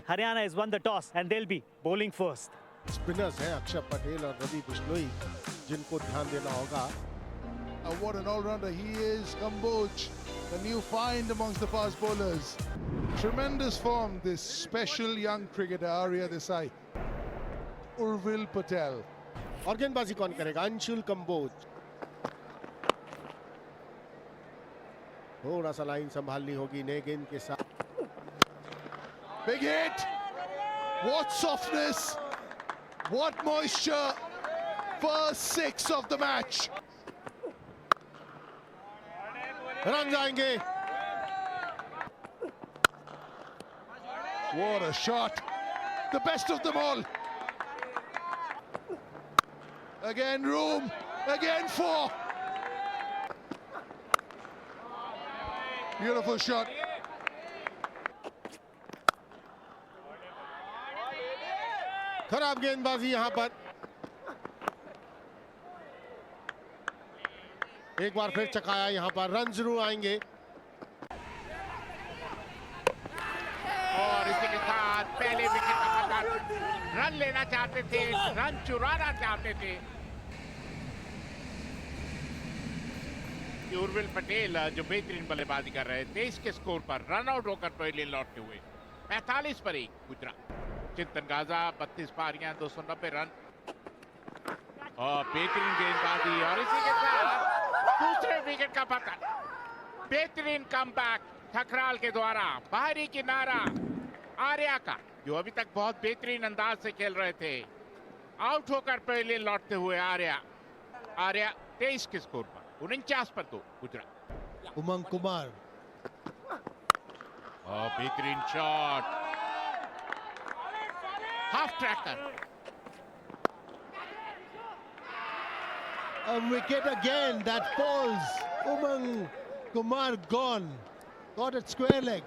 Haryana has won the toss and they'll be bowling first. Spinners हैं अक्षर पटेल और रवि बिश्नोई जिनको ध्यान देना होगा. What an all-rounder he is, Kamboj, the new find amongst the fast bowlers. Tremendous form, this special young cricketer, Arya Desai. Urvil Patel. और गेंदबाजी कौन करेगा? अंशुल कंबोज. थोड़ा सा लाइन संभालनी होगी नए गेंद के साथ. Big hit! What softness! What moisture! First 6 of the match. Run आएंगे. What a shot! The best of them all. Again room, again 4. Beautiful shot. खराब गेंदबाजी यहां पर. एक बार फिर चकाया यहां पर. रन जरूर आएंगे. और इसी के साथ पहले विकेट का मतलब रन लेना चाहते थे, रन चुराना चाहते थे. उर्विल पटेल जो बेहतरीन बल्लेबाजी कर रहे थे, इसके स्कोर पर रन आउट होकर पहले लौटते हुए 45 पर 1 गुजरात. चिंतन गाजा 32 पारियां 290 रन और बेहतरीन गेंदबाजी. और इसी के साथ दूसरे विकेट का पतन. बेहतरीन कमबैक ठकराल के द्वारा. बाहरी किनारा आर्या का, जो अभी तक बहुत बेहतरीन अंदाज से खेल रहे थे, आउट होकर पहले लौटते हुए आर्या 23 के स्कोर पर 49 पर 2 गुजरात. उमंग कुमार. बेहतरीन shot. Half tracker. A wicket again that falls. Umang Kumar gone. Got it square leg.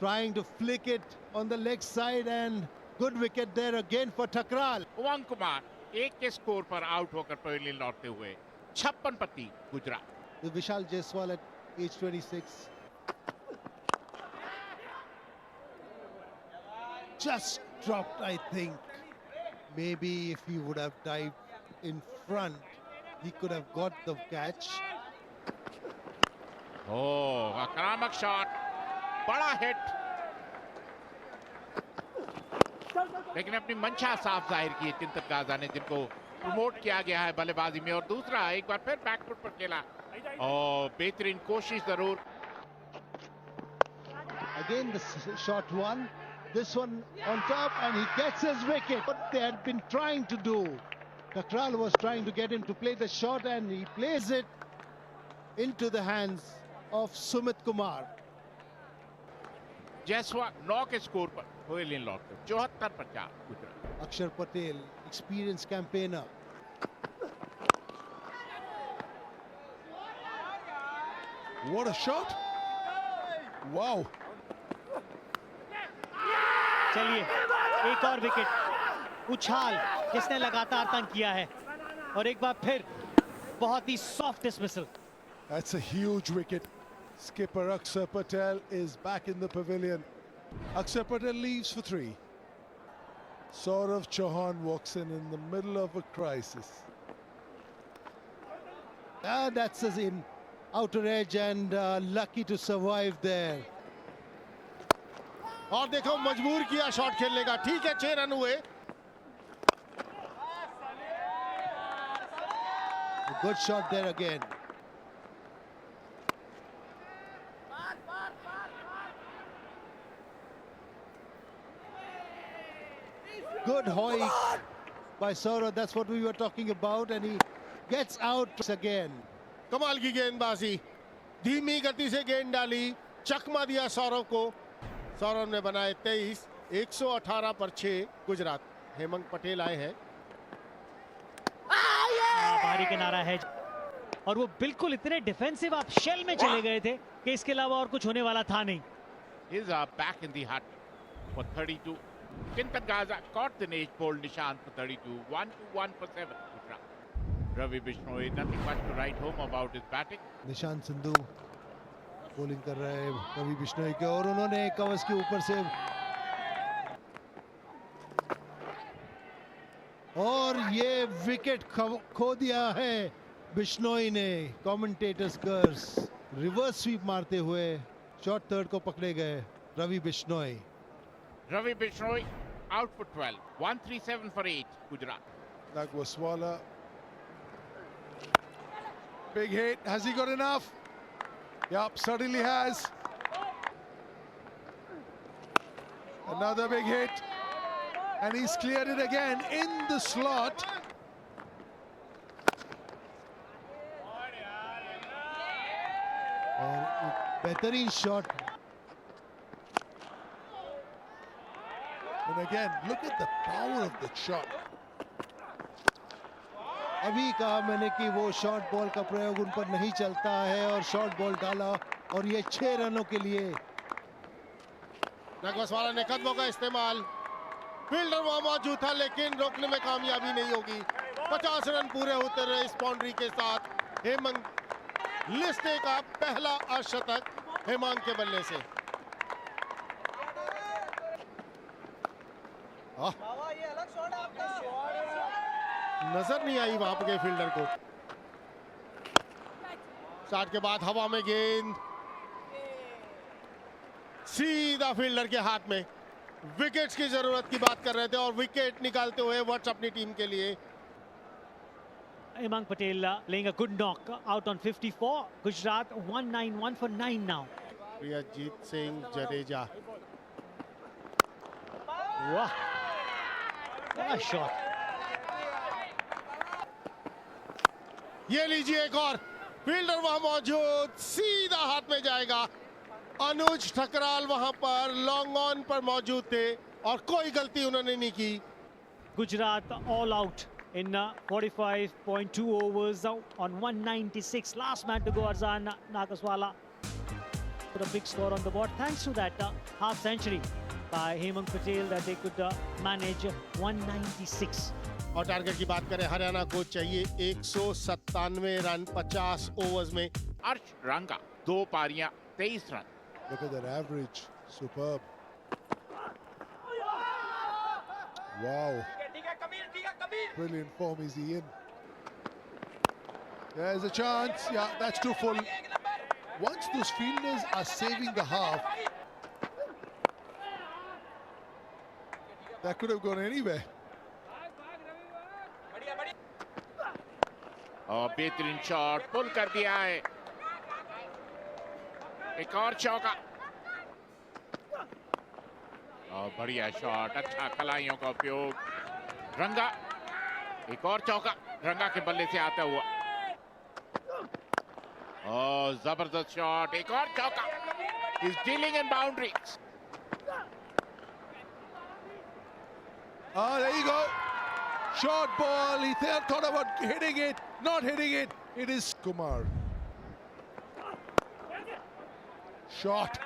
Trying to flick it on the leg side and good wicket there again for Thakral. उमंग कुमार 1 के score पर out होकर पहले लौटते हुए 56 पर 3 Gujarat. The Vishal Jaiswal at age 26. Just dropped, I think. Maybe if he would have dived in front, he could have got the catch. आक्रामक shot. बड़ा hit. लेकिन अपनी मंशा साफ जाहिर की चिंतन गाजा ने, जिनको प्रमोट किया गया है बल्लेबाजी में. और दूसरा एक बार फिर बैकफुट पर खेला और बेहतरीन कोशिश जरूर. Again the shot one. This one on top and he gets his wicket. What they had been trying to do. Thakral was trying to get him to play the shot and he plays it into the hands of Sumit Kumar. Jaiswal 9 के score पर पहले लौटते 74 पर 4 Gujarat. Akshar Patel, experienced campaigner. What a shot! Wow! चलिए एक और wicket. उछाल जिसने लगातार तंग किया है और एक बार फिर बहुत ही soft dismissal. That's a huge wicket. Skipper Akshar Patel is back in the pavilion. Akshar Patel leaves for 3. Saurav Chauhan walks in the middle of a crisis. That's as in outer edge and lucky to survive there. और देखो मजबूर किया shot खेलने का. ठीक है 6 run हुए. A good shot there again. Good hoik by Saurav. That's what we were talking about, and he gets out again. कमाल की गेंदबाजी. धीमी गति से गेंद डाली. चकमा दिया सौरव को. सौरव ने बनाए 23. 118 पर 6 गुजरात. हेमंत पटेल आए हैं. बाहरी किनारा है और वो बिल्कुल इतने डिफेंसिव आप शेल में चले गए थे कि इसके अलावा और कुछ होने वाला था नहीं. Is back in the hut for 32. Chintan Gaza caught the edge, bowled Nishant for 32. 1-1 for 7. Ravi Bishnoi, nothing much to write home about his batting. Nishant Sindhu bowling कर रहे हैं रवि बिश्नोई के और उन्होंने कवच के ऊपर से और ये विकेट खो दिया है बिश्नोई ने। कमेंटेटर्स कर्स, रिवर्स स्वीप मारते हुए शॉर्ट थर्ड को पकड़े गए Ravi Bishnoi. Ravi Bishnoi out for 12. 137 for 8. Gujarat. Nagwaswala. Big hit. Has he got enough? Yup, certainly has. Another big hit. And he's cleared it again in the slot. और एक बेहतरीन shot. And again, look at the power of the shot. अभी कहा मैंने कि वो short ball का प्रयोग उन पर नहीं चलता है और शॉर्ट बॉल डाला और ये 6 रनों के लिए। नगवसवाला ने कदमों का इस्तेमाल, फील्डर वहां मौजूद था लेकिन रोकने में कामयाबी नहीं होगी। 50 रन पूरे होते रहे इस बाउंड्री के साथ। हेमंत लिस्ट का पहला अर्धशतक हेमांग के बल्ले से। नजर नहीं आई वहां के फील्डर को। शॉट के बाद हवा में गेंद सीधा फील्डर के हाथ में। विकेट्स की जरूरत की बात कर रहे थे और विकेट निकालते हुए वट्स अपनी टीम के लिए। Hemang Patel laying a good knock out on 54. Gujarat 191 for 9 now. प्रियजीत Singh Jadeja. Wow. What a shot. ये लीजिए एक और, फील्डर वहां मौजूद, सीधा हाथ में जाएगा। अनुज ठकराल वहां पर लॉन्ग ऑन पर मौजूद थे और कोई गलती उन्होंने नहीं की। Gujarat all out in 45.2 overs on 196. Last man to go, Arzan Nagaswala put a big score on the board thanks to that half century by Hemang Patel that they could manage 196. और target की बात करें, हरियाणा को चाहिए 197 run 50 overs में। अर्श रंगा 2 पारियां 23 run. Look at that average. Superb. Wow. Brilliant form is he in. There's a chance. Yeah, that's too full. Once those fielders are saving the half, that could have gone anywhere. और बेहतरीन shot पुल कर दिया है। एक और चौका और बढ़िया शॉट, अच्छा खलाइयों का उपयोग। रंगा एक और चौका रंगा के बल्ले से आता हुआ और जबरदस्त शॉट, एक और चौका। He's dealing in boundaries. Oh, there you go. Short ball. He thought about hitting it, not hitting it. It is Kumar. Shot.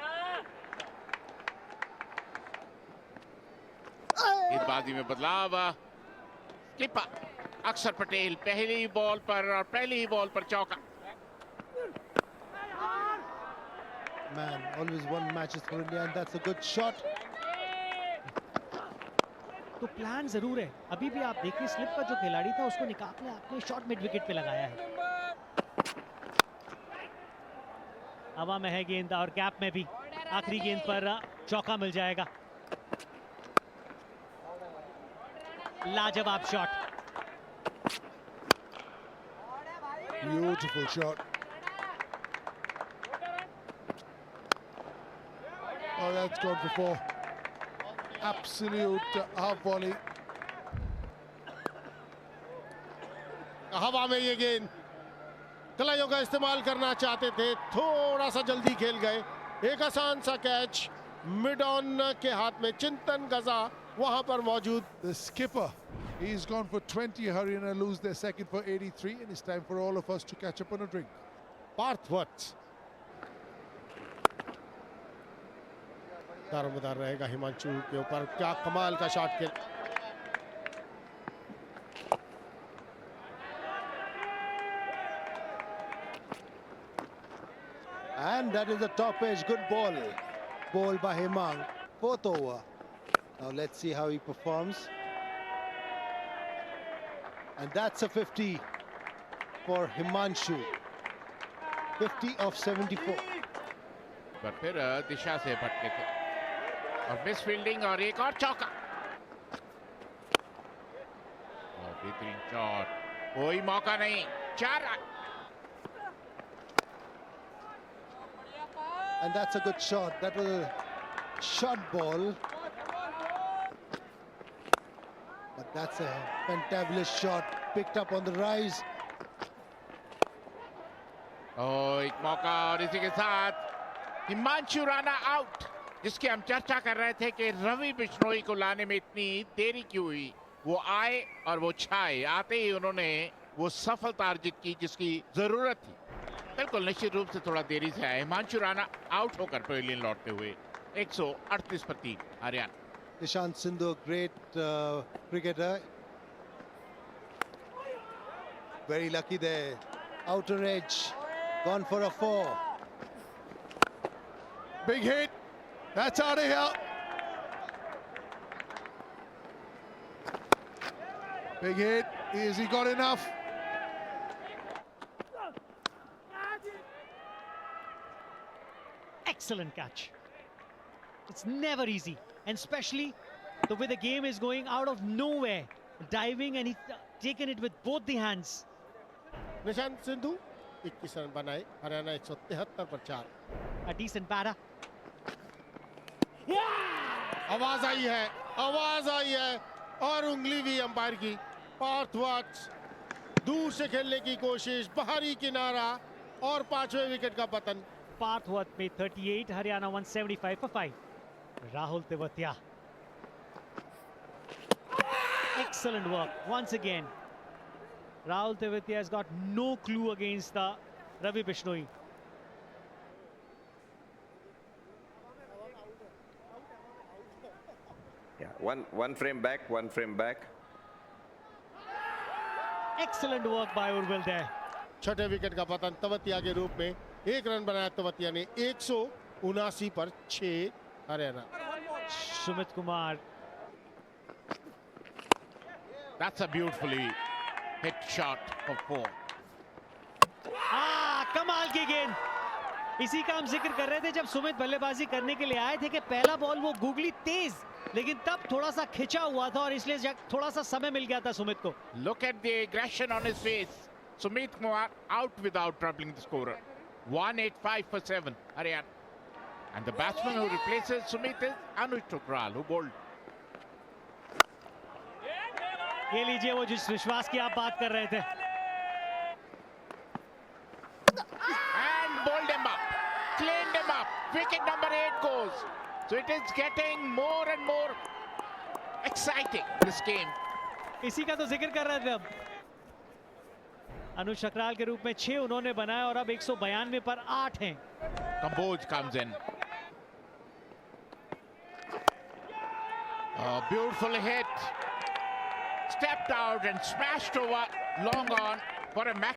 गेंदबाजी में बदलाव। स्किपर अक्षर पटेल पहली बॉल पर और पहली बॉल पर चौका। Man, always won matches for India and that's a good shot. तो प्लान जरूर है। अभी भी आप देखिए स्लिप का जो खिलाड़ी था उसको निकाल के आपने शॉट मिड विकेट पे लगाया है। हवा में है गेंद और गैप में भी आखिरी गेंद पर चौका मिल जाएगा। लाजवाब shot. Beautiful shot. Oh, that's gone for 4. Absolute half volley. हवा में ये गेंद, कलाइयों का इस्तेमाल करना चाहते थे, थोड़ा सा जल्दी खेल गए। एक आसान सा कैच मिड ऑन के हाथ में। चिंतन गजा वहां पर मौजूद। The skipper, he's gone for 20. Haryana lose their second for 83, and it's time for all of us to catch up on a drink. Parth Vats दारोमदार रहेगा हिमांशु के ऊपर। क्या कमाल का शॉट खेल। And that is the top edge. Good ball. Ball by Hemang. 4th over. Now let's see how he performs. And that's a 50 for Himanshu. 50 of 74. पर फिर दिशा से भटके थे और मिस फील्डिंग और एक और चौका और बेहतरीन शॉट, कोई मौका नहीं, 4 run. And that's a good shot. That was a shot ball. But that's a fantabulous shot. Picked up on the rise. एक मौका और इसी के साथ हिमांशु राणा आउट, जिसकी हम चर्चा कर रहे थे कि रवि बिश्नोई को लाने में इतनी देरी क्यों हुई। वो आए और वो छाए, आते ही उन्होंने वो सफलता अर्जित की जिसकी जरूरत थी। बिल्कुल निश्चित रूप से थोड़ा देरी से आए। हिमांशु राणा आउट होकर पवेलियन लौटते हुए 138 पर 3 Haryana. Ishant Sindhu, great cricketer. Very lucky there. Outer edge. Gone for a 4. Big hit. That's out of here. Big hit. Has he got enough? Excellent catch. It's never easy, and especially the way the game is going out of nowhere, diving, and he's taken it with both the hands. Nishant Sindhu 21 run बनाए, हरियाणा 173 पर 4। A decent batter. आवाज आई है और उंगली भी umpire की। Partha watts दूर से खेलने की कोशिश, बाहरी किनारा और 5वें विकेट का पतन। Parthwath made 38, Haryana 175 for 5. Rahul Tewatia. Excellent work once again. Rahul Tewatia has got no clue against the Ravi Bishnoi. Yeah, one frame back. Excellent work by Urvil there. छठे विकेट का पतन तवतिया के रूप में। 1 run बनाया तवतिया ने। 179 पर 6 Haryana. Sumit Kumar. That's a beautifully hit shot for 4. कमाल की गेंद। इसी का हम जिक्र कर रहे थे जब सुमित बल्लेबाजी करने के लिए आए थे कि पहला बॉल वो गूगली तेज, लेकिन तब थोड़ा सा खिंचा हुआ था और इसलिए थोड़ा सा समय मिल गया था सुमित को। Look at the aggression on his face. Sumit Kumar out without troubling the scorer. 185 for 7 Haryana. And the batsman who replaces Sumit is Anuj Thukral, who bowled. ये लीजिए वो जिस विश्वास की आप बात कर रहे थे। And bowled him up, cleaned him up. Wicket number 8 goes. So it is getting more and more exciting, this game. इसी का तो जिक्र कर रहे थे अब। अनुज ठकराल के रूप में 6 उन्होंने बनाया और अब 192 पर 8 हैं। Kamboj comes in. A beautiful hit. Stepped out and smashed over long on for a